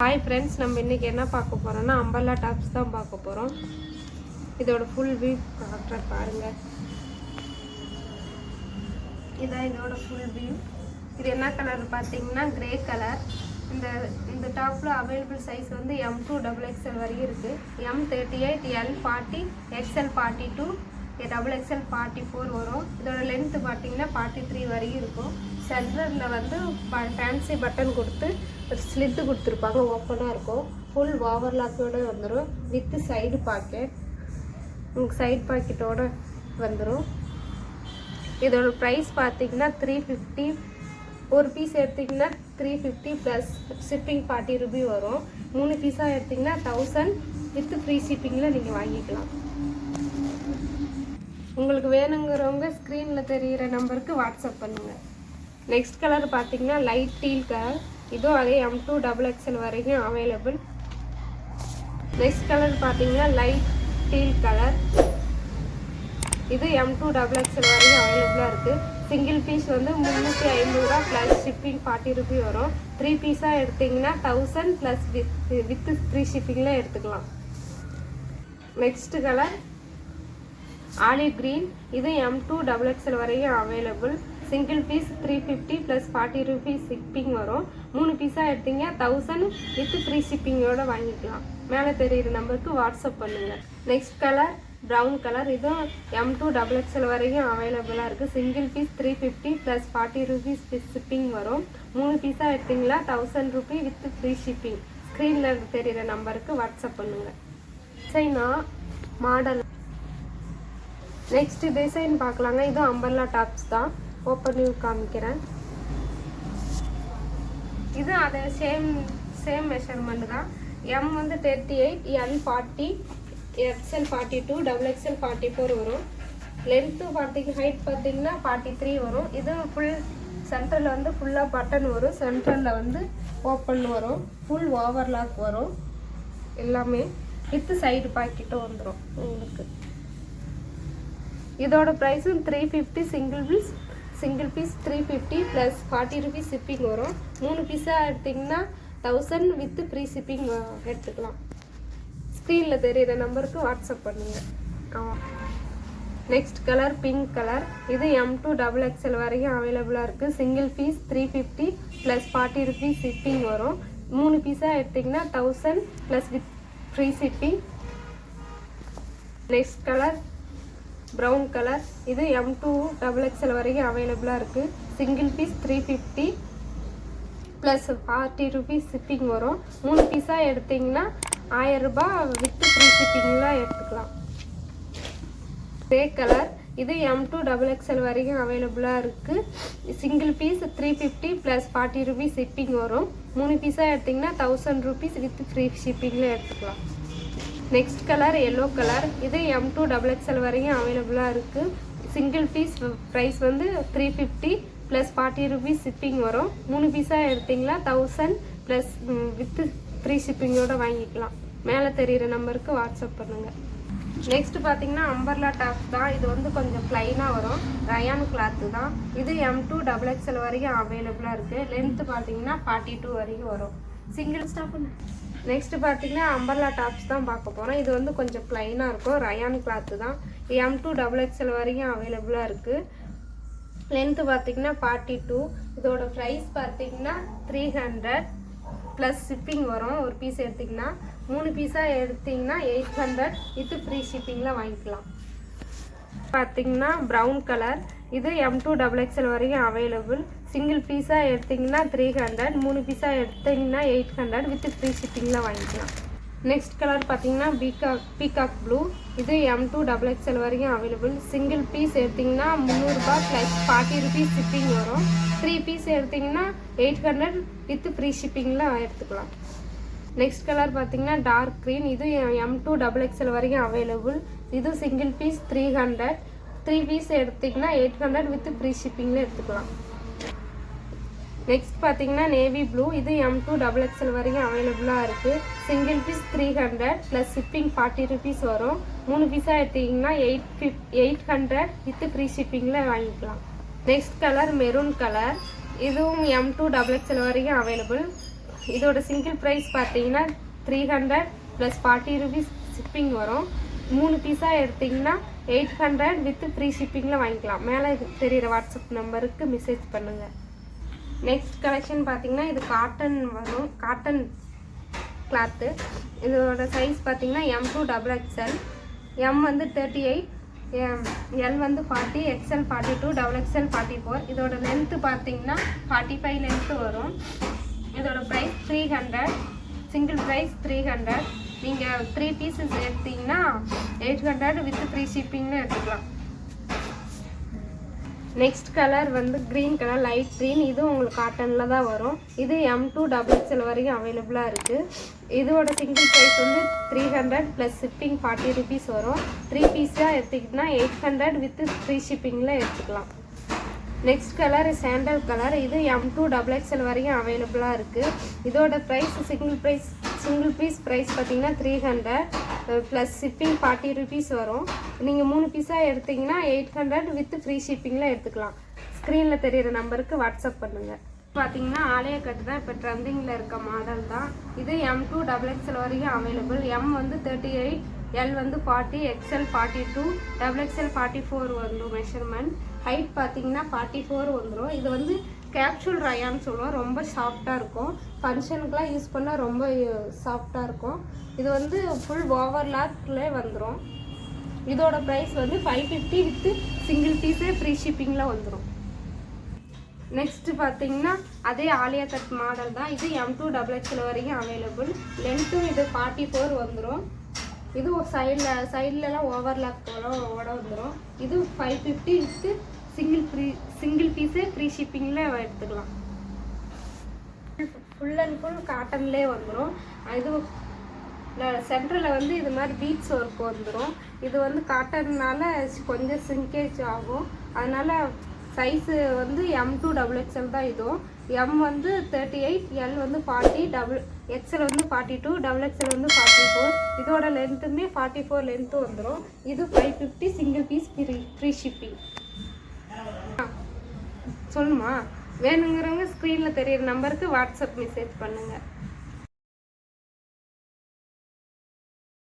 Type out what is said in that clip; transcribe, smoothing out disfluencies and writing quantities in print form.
Hi friends, நம்ம இன்றைக்கி என்ன பார்க்க போகிறோம்னா அம்பர்லா டாப்ஸ் தான் பார்க்க போகிறோம். இதோட ஃபுல் வியூ காட்டுறேன் பாருங்கள். இதான் இதோட ஃபுல் வியூ. இது என்ன கலர் பார்த்தீங்கன்னா கிரே கலர். இந்த டாப்பில் அவைலபிள் சைஸ் வந்து M2XXL வரையும் இருக்குது. M38, L40, XL 42, XXL 44 வரும். இதோட லென்த்து பார்த்தீங்கன்னா 43 வரையும் இருக்கும். சென்டரில் வந்து ஃபேன்சி பட்டன் கொடுத்து ஒரு ஸ்லிட்டு கொடுத்துருப்பாங்க, ஓப்பனாக இருக்கும். ஃபுல் ஓவர்லாக்கோடு வந்துடும் வித் சைடு பாக்கெட். உங்களுக்கு சைடு பாக்கெட்டோடு வந்துடும். இதோட ப்ரைஸ் பார்த்தீங்கன்னா 350. ஒரு பீஸ் எடுத்திங்கன்னா 350 ப்ளஸ் ஷிப்பிங் 40 ரூபி வரும். 3 பீஸாக எடுத்திங்கன்னா 1000 வித் ஃப்ரீ ஷிப்பிங்கில் நீங்கள் வாங்கிக்கலாம். உங்களுக்கு வேணுங்கிறவங்க ஸ்க்ரீனில் தெரிகிற நம்பருக்கு வாட்ஸ்அப் பண்ணுங்கள். நெக்ஸ்ட் கலர் பார்த்தீங்கன்னா லைட் டீல் கலர். இதுவும் அதே M2XXL வரைக்கும் அவைலபிள். நெக்ஸ்ட் கலர் பார்த்தீங்கன்னா லைட் டீல் கலர். இது M2XXL வரைக்கும் அவைலபிளாக இருக்குது. சிங்கிள் பீஸ் வந்து 350 ரூபா ப்ளஸ் ஷிப்பிங் 40 ரூபி வரும். 3 பீஸாக எடுத்திங்கன்னா 1000 ப்ளஸ் வித் ஃப்ரீ ஷிப்பிங்கில் எடுத்துக்கலாம். Next colour olive green. இது M2XXL வரையும் available. Single piece 350 plus 40 rupees shipping வரும். 3 பீஸாக எடுத்தீங்க 1000 வித் ஃப்ரீ ஷிப்பிங்கோடு வாங்கிக்கலாம். மேலே தெரிகிற நம்பருக்கு வாட்ஸ்அப் பண்ணுங்கள். Next colour brown colour. இதுவும் M2XXL வரைக்கும் அவைலபிளாக இருக்குது. Single piece 350 plus 40 rupees shipping வரும். 3 பீஸாக எடுத்திங்களா 1000 ரூபி வித் ஃப்ரீ ஷிப்பிங். ஸ்க்ரீனில் தெரிகிற நம்பருக்கு வாட்ஸ்அப் பண்ணுங்கள். China model. நெக்ஸ்ட் டிசைன் பார்க்கலாங்க. இதுவும் அம்பர்லா டாப்ஸ் தான். ஓப்பன் வியூ காமிக்கிறேன். இது அதே சேம் மெஷர்மெண்ட் தான். M வந்து 38, L 40, XL 42, XXL 44 வரும். லென்த்து ஹைட் பார்த்தீங்கன்னா 43 வரும். இது ஃபுல் சென்டரில் வந்து ஃபுல்லாக பட்டன் வரும். சென்டரில் வந்து ஓப்பன் வரும். ஃபுல் ஓவர்லாக் வரும். எல்லாமே வித் சைடு பாக்கெட்டும் வந்துடும் உங்களுக்கு. இதோட ப்ரைஸும் 350. Single piece 350 plus 40 rupees shipping வரும். 3 பீஸாக எடுத்திங்கன்னா 1000 வித் ஃப்ரீ ஷிப்பிங் எடுத்துக்கலாம். ஸ்க்ரீனில் தெரிகிற நம்பருக்கு வாட்ஸ்அப் பண்ணுங்கள். Next colour pink colour. இது M2XXL வரைக்கும் அவைலபிளாக இருக்குது. Single piece 350 plus 40 rupees shipping வரும். 3 பீஸாக எடுத்திங்கன்னா 1000 plus with free shipping. Next colour brown colour. இது M2XXL வரைக்கும் அவைலபிளாக இருக்குது. Single piece 350 plus 40 rupees shipping வரும். 3 பீஸாக எடுத்திங்கன்னா 1000 ரூபாய் வித் ஃப்ரீ ஷிப்பிங்கில் எடுத்துக்கலாம். Grey colour. இது M2XXL வரைக்கும் அவைலபிளாக இருக்குது. Single piece 350 plus 40 rupees shipping வரும். 3 பீஸாக எடுத்திங்கன்னா 1000 ரூபீஸ் வித் ஃப்ரீ ஷிப்பிங்கில் எடுத்துக்கலாம். Next colour yellow colour. இது M2XXL வரைக்கும் அவைலபிளாக இருக்குது. சிங்கிள் பீஸ் ப்ரைஸ் வந்து 350 ப்ளஸ் 40 ரூபீஸ் ஷிப்பிங் வரும். 3 பீஸாக எடுத்திங்களா 1000 ப்ளஸ் வித் ஃப்ரீ ஷிப்பிங்கோடு வாங்கிக்கலாம். மேலே தெரிகிற நம்பருக்கு வாட்ஸ்அப் பண்ணுங்கள். நெக்ஸ்ட் பார்த்தீங்கன்னா அம்பர்லா டாப்ஸ் தான். இது வந்து கொஞ்சம் ப்ளைனாக வரும். ரயான் கிளாத்து தான். இது M2XXL வரைக்கும் அவைலபிளாக இருக்குது. லென்த்து பார்த்தீங்கன்னா 42 வரைக்கும் வரும். Single stop. நெக்ஸ்ட் பார்த்தீங்கன்னா அம்பர்லா டாப்ஸ் தான் பார்க்க போகிறோம். இது வந்து கொஞ்சம் ப்ளைனாக இருக்கும். ரயான் கிளாத்து தான். M2XXL வரைக்கும் அவைலபிளாக இருக்குது. லென்த்து பார்த்தீங்கன்னா 42. இதோட ப்ரைஸ் பார்த்தீங்கன்னா 300 ப்ளஸ் ஷிப்பிங் வரும். ஒரு பீஸ் எடுத்திங்கன்னா 3 பீஸாக எடுத்திங்கன்னா 800 வித் ஃப்ரீ ஷிப்பிங்கில் வாங்கிக்கலாம். பார்த்தீங்கன்னா ப்ரௌன் கலர். இது M2XXL வரைக்கும் அவைலபிள். சிங்கிள் பீஸாக எடுத்திங்கன்னா 300, 3 பீஸாக எடுத்திங்கன்னா 800 வித் ஃப்ரீ ஷிப்பிங்கில் வாங்கிக்கலாம். நெக்ஸ்ட் கலர் பார்த்தீங்கன்னா பீகாக் ப்ளூ. இது M2XXL வரைக்கும் அவைலபிள். சிங்கிள் பீஸ் எடுத்திங்கன்னா 300 ரூபாய் ப்ளஸ் 40 ரூபீஸ் ஷிப்பிங் வரும். 3 பீஸ் எடுத்திங்கன்னா 800 வித் ஃப்ரீ ஷிப்பிங்கில் எடுத்துக்கலாம். நெக்ஸ்ட் கலர் பார்த்தீங்கன்னா டார்க் க்ரீன். இது M2XXL வரைக்கும் அவைலபிள். இது சிங்கிள் பீஸ் 300, 3 பீஸ் எடுத்திங்கன்னா 800 வித் ஃப்ரீ ஷிப்பிங்கில் எடுத்துக்கலாம். நெக்ஸ்ட் பார்த்தீங்கன்னா நேவி ப்ளூ. இது M2XXL வரைக்கும் அவைலபிளாக இருக்குது. Single piece 300 plus shipping 40 rupees வரும். 3 பீஸாக எடுத்திங்கன்னா 800 வித் ஃப்ரீ ஷிப்பிங்கில் வாங்கிக்கலாம். Next colour maroon colour. இதுவும் M2XXL வரைக்கும் அவைலபிள். இதோட சிங்கிள் ப்ரைஸ் பார்த்தீங்கன்னா 300 ப்ளஸ் 40 ருபீஸ் ஷிப்பிங் வரும். 3 பீஸாக எடுத்திங்கன்னா 800 வித் ஃப்ரீ ஷிப்பிங்கில் வாங்கிக்கலாம். மேலே தெரிகிற வாட்ஸ்அப் நம்பருக்கு மெசேஜ் பண்ணுங்கள். நெக்ஸ்ட் கலெக்ஷன் பார்த்தீங்கன்னா இது காட்டன் வரும், காட்டன் கிளாத்து. இதோட சைஸ் பார்த்தீங்கன்னா M2 XXL, M வந்து 38, L வந்து 40, XL 42, XXL 44. இதோட லென்த்து பார்த்தீங்கன்னா 45 லென்த்து வரும். இதோட ப்ரைஸ் 300, சிங்கிள் ப்ரைஸ் 300. நீங்கள் 3 பீசஸ் எடுத்தீங்கன்னா 800 வித் ஃப்ரீ ஷிப்பிங்னு எடுத்துக்கலாம். நெக்ஸ்ட் கலர் வந்து க்ரீன் கலர், லைட் க்ரீன். இதுவும் உங்களுக்கு காட்டனில் தான் வரும். இது M2 XXL வரைக்கும் அவைலபிளாக இருக்குது. இதோட சிங்கிள் ப்ரைஸ் வந்து 300 ப்ளஸ் ஷிப்பிங் 40 ருபீஸ் வரும். 3 பீஸாக எடுத்துக்கிட்டிங்கன்னா 800 வித் ஃப்ரீ ஷிப்பிங்கில் எடுத்துக்கலாம். Next colour sandal colour. இது M2 XXL வரைக்கும் அவைலபிளாக இருக்குது. இதோட ப்ரைஸ் சிங்கிள் பீஸ் ப்ரைஸ் பார்த்தீங்கன்னா 300 ப்ளஸ் ஷிப்பிங் 40 ருபீஸ் வரும். நீங்கள் 3 பீஸாக எடுத்திங்கன்னா 800 வித் ஃப்ரீ ஷிப்பிங்கில் எடுத்துக்கலாம். ஸ்க்ரீனில் தெரிகிற நம்பருக்கு வாட்ஸ்அப் பண்ணுங்கள். பார்த்தீங்கன்னா ஆலியா கட் தான் இப்போ ட்ரெண்டிங்கில் இருக்க மாடல் தான். இது M2 XXL வரைக்கும் அவைலபிள். M வந்து 38, L வந்து 40, XL 42, XXL 44 வந்துடும் மெஷர்மெண்ட். ஹைட் பார்த்தீங்கன்னா 44 வந்துடும். இது வந்து கேப்சூல் ரயான்னு சொல்லுவோம். ரொம்ப சாஃப்டாக இருக்கும். ஃபங்க்ஷனுக்குலாம் யூஸ் பண்ணால் ரொம்ப சாஃப்டாக இருக்கும். இது வந்து ஃபுல் ஓவர்லாக்லேயே வந்துடும். இதோட ப்ரைஸ் வந்து 550 வித் சிங்கிள் பீஸே ஃப்ரீ ஷிப்பிங்கில் வந்துடும். நெக்ஸ்ட்டு பார்த்தீங்கன்னா அதே ஆலியா கட் மாடல் தான். இது M2 XXL வரைக்கும் அவைலபிள். லென்த்தும் இது 44 வந்துடும். இது சைட்லலாம் ஓவர்லாக்கோட வந்துடும். இது 550 வித் சிங்கிள் பீஸே ஃப்ரீ ஷிப்பிங்கில் எடுத்துக்கலாம். ஃபுல் அண்ட் ஃபுல் காட்டன்லேயே வந்துடும். இது சென்டரில் வந்து இது மாதிரி பீட்ஸ் ஒர்க் வந்துடும். இது வந்து காட்டன்னால கொஞ்சம் சிங்கேஜ் ஆகும். அதனால் சைஸு வந்து M2 XXL தான். இதுவும் M வந்து 38, L வந்து 40, XL வந்து 42, XXL வந்து 44. இதோட லென்த்துமே 44 லென்த்து வந்துடும். இது 550 சிங்கிள் பீஸ் ஃப்ரீ ஷிப்பிங். சொல்லுமா? வேணுங்கிறவங்க ஸ்க்ரீனில் தெரியிற நம்பருக்கு வாட்ஸ்அப் மெசேஜ் பண்ணுங்கள்.